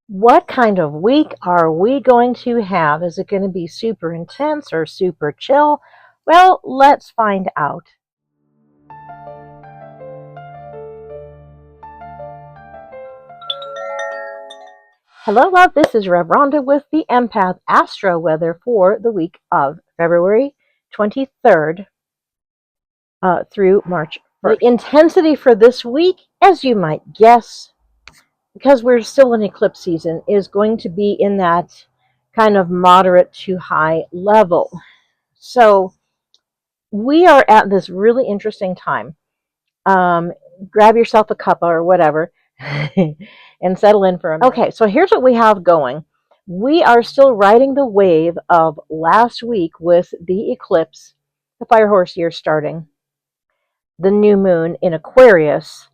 What kind of week are we going to have? Is it going to be super intense or super chill? Well, let's find out. Hello, love. This is Rev Ronda with the Empath Astro-Weather for the week of February 23rd through March 1st. The intensity for this week, as you might guess, because we're still in eclipse season, is going to be in that kind of moderate to high level. So we are at this really interesting time. Grab yourself a cuppa or whatever and settle in for a minute. Okay, so here's what we have going. We are still riding the wave of last week with the eclipse, the fire horse year starting, the new moon in Aquarius,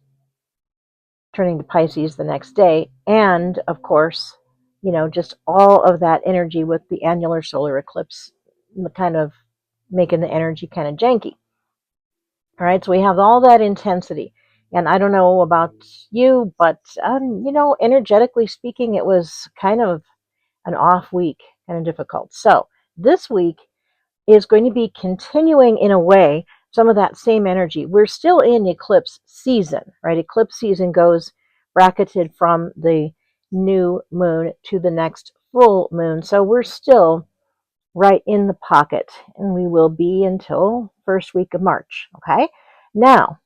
turning to Pisces the next day, and of course, just all of that energy with the annular solar eclipse kind of making the energy kind of janky. All right, so we have all that intensity. And I don't know about you, but, energetically speaking, it was kind of an off week, kind of difficult. So this week is going to be continuing, in a way, some of that same energy. We're still in eclipse season, right? Eclipse season goes bracketed from the new moon to the next full moon. So we're still right in the pocket, and we will be until first week of March, okay? Now,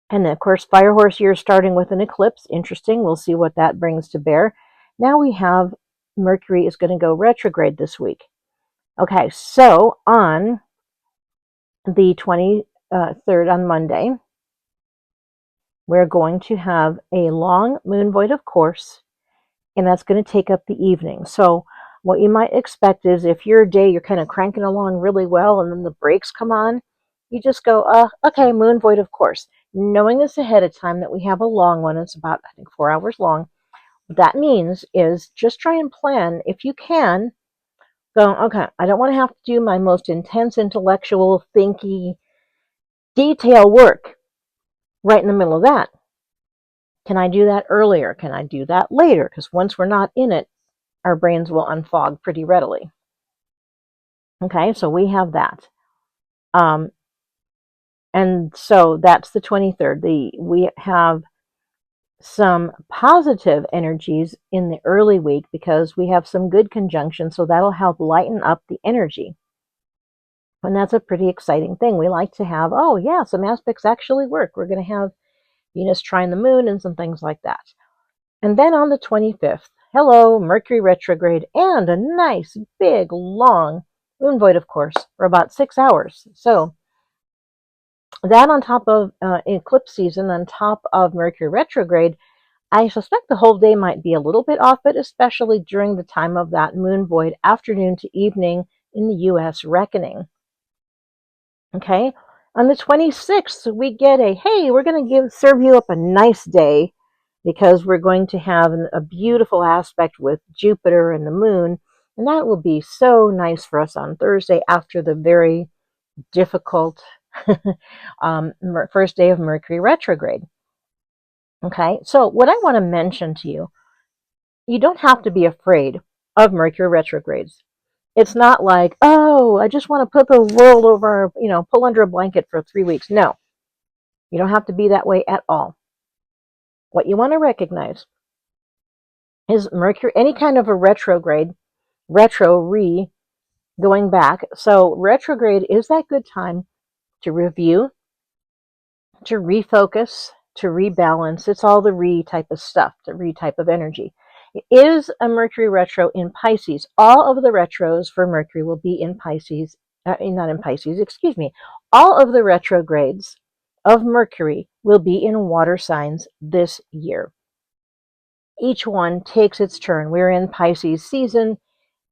and of course, fire horse year starting with an eclipse. Interesting. We'll see what that brings to bear. Now we have Mercury is going to go retrograde this week. Okay, so on the 23rd, on Monday, we're going to have a long moon void, of course, and that's going to take up the evening. So what you might expect is, if your day you're kind of cranking along really well and then the brakes come on, you just go, okay, moon void, of course. Knowing this ahead of time that we have a long one, it's about, I think, 4 hours long. What that means is just try and plan, if you can, go, okay, I don't want to have to do my most intense intellectual, thinky, detail work right in the middle of that. Can I do that earlier? Can I do that later? Because once we're not in it, our brains will unfog pretty readily. Okay, so we have that. And so that's the 23rd. We have some positive energies in the early week because we have some good conjunctions, so that'll help lighten up the energy. And that's a pretty exciting thing. We like to have, oh yeah, some aspects actually work. We're going to have Venus trine the moon and some things like that. And then on the 25th, hello, Mercury retrograde, and a nice, big, long moon void, of course, for about 6 hours. So that on top of eclipse season, on top of Mercury retrograde, I suspect the whole day might be a little bit off, but especially during the time of that moon void, afternoon to evening in the U.S. reckoning. Okay, on the 26th, we get hey, we're going to serve you up a nice day, because we're going to have a beautiful aspect with Jupiter and the moon, and that will be so nice for us on Thursday after the very difficult first day of Mercury retrograde. Okay, so what I want to mention to you, you don't have to be afraid of Mercury retrogrades. It's not like, oh, I just want to put the world over, pull under a blanket for 3 weeks. No, you don't have to be that way at all. What you want to recognize is Mercury, any kind of a retrograde, going back. So retrograde is that good time to review, to refocus, to rebalance. It's all the type of stuff, the type of energy. It is a Mercury retro in Pisces. All of the retros for Mercury will be in Pisces, not in Pisces, excuse me. All of the retrogrades of Mercury will be in water signs this year. Each one takes its turn. We're in Pisces season,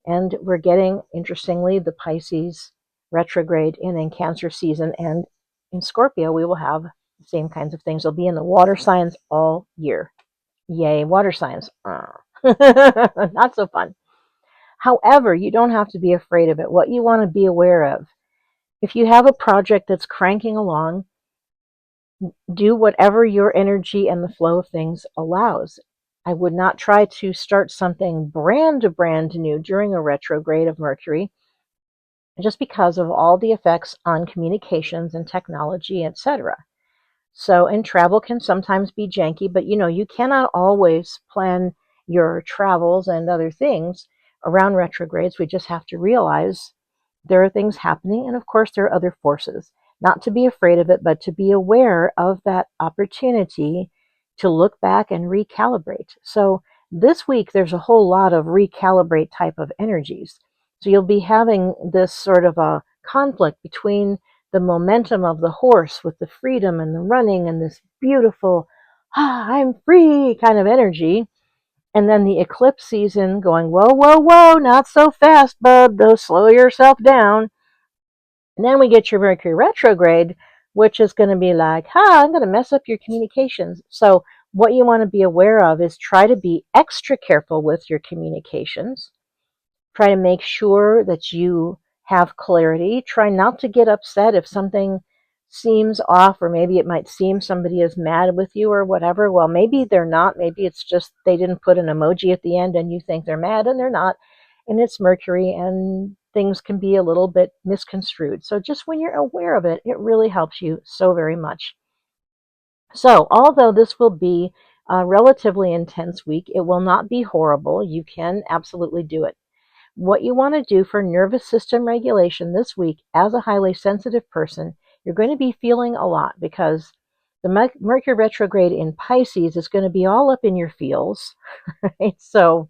and we're getting, interestingly, the Pisces retrograde in Cancer season, and in Scorpio we will have the same kinds of things. They'll be in the water signs all year. Yay, water signs. Not so fun. However, you don't have to be afraid of it. What you want to be aware of, if you have a project that's cranking along, do whatever your energy and the flow of things allows. I would not try to start something brand new during a retrograde of Mercury, just because of all the effects on communications and technology, etc. So, and travel can sometimes be janky, but you cannot always plan your travels and other things around retrogrades. We just have to realize there are things happening, and of course, there are other forces. Not to be afraid of it, but to be aware of that opportunity to look back and recalibrate. So, this week, there's a whole lot of recalibrate type of energies. So, you'll be having this sort of a conflict between the momentum of the horse with the freedom and the running and this beautiful, I'm free kind of energy. And then the eclipse season going, whoa, whoa, whoa, not so fast, bub, though, slow yourself down. And then we get your Mercury retrograde, which is going to be like, I'm going to mess up your communications. So what you want to be aware of is try to be extra careful with your communications. Try to make sure that you have clarity. Try not to get upset if something seems off, or maybe it might seem somebody is mad with you or whatever. Well, maybe they're not. Maybe it's just they didn't put an emoji at the end and you think they're mad and they're not. And it's Mercury and things can be a little bit misconstrued. So just when you're aware of it, it really helps you so very much. So although this will be a relatively intense week, it will not be horrible. You can absolutely do it. What you want to do for nervous system regulation this week as a highly sensitive person, you're going to be feeling a lot because the Mercury retrograde in Pisces is going to be all up in your feels, right? So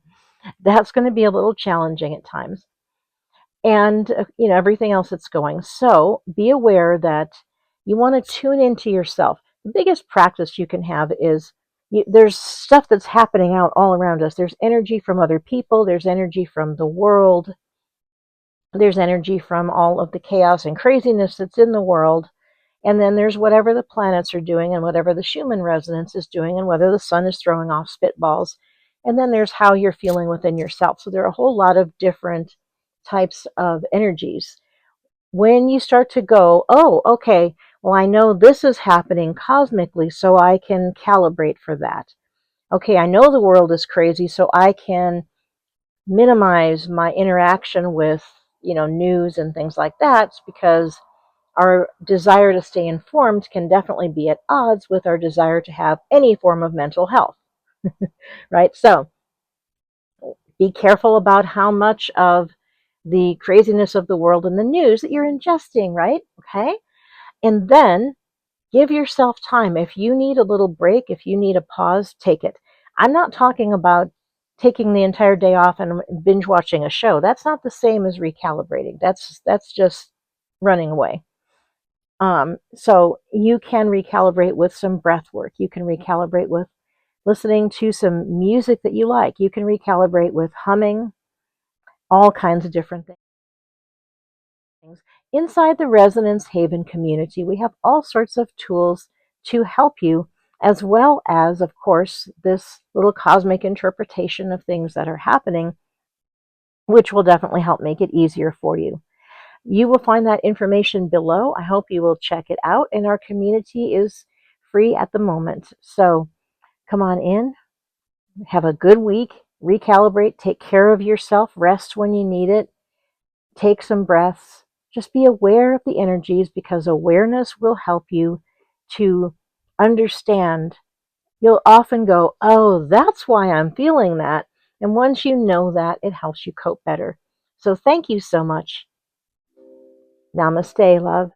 that's going to be a little challenging at times. And, everything else that's going. So be aware that you want to tune into yourself. The biggest practice you can have is there's stuff that's happening out all around us. There's energy from other people. There's energy from the world. There's energy from all of the chaos and craziness that's in the world. And then there's whatever the planets are doing and whatever the Schumann resonance is doing and whether the sun is throwing off spitballs. And then there's how you're feeling within yourself. So there are a whole lot of different types of energies. When you start to go, oh, okay, well, I know this is happening cosmically, so I can calibrate for that. Okay, I know the world is crazy, so I can minimize my interaction with, news and things like that, because our desire to stay informed can definitely be at odds with our desire to have any form of mental health, right? So be careful about how much of the craziness of the world and the news that you're ingesting, right? Okay. And then give yourself time. If you need a little break, if you need a pause, take it. I'm not talking about taking the entire day off and binge watching a show. That's not the same as recalibrating. That's just running away. So you can recalibrate with some breath work. You can recalibrate with listening to some music that you like. You can recalibrate with humming, all kinds of different things. Inside the Resonance Haven community, we have all sorts of tools to help you, as well as, of course, this little cosmic interpretation of things that are happening, which will definitely help make it easier for you. You will find that information below. I hope you will check it out, and our community is free at the moment. So come on in, have a good week, recalibrate, take care of yourself, rest when you need it, take some breaths. Just be aware of the energies, because awareness will help you to understand. You'll often go, oh, that's why I'm feeling that. And once you know that, it helps you cope better. So thank you so much. Namaste, love.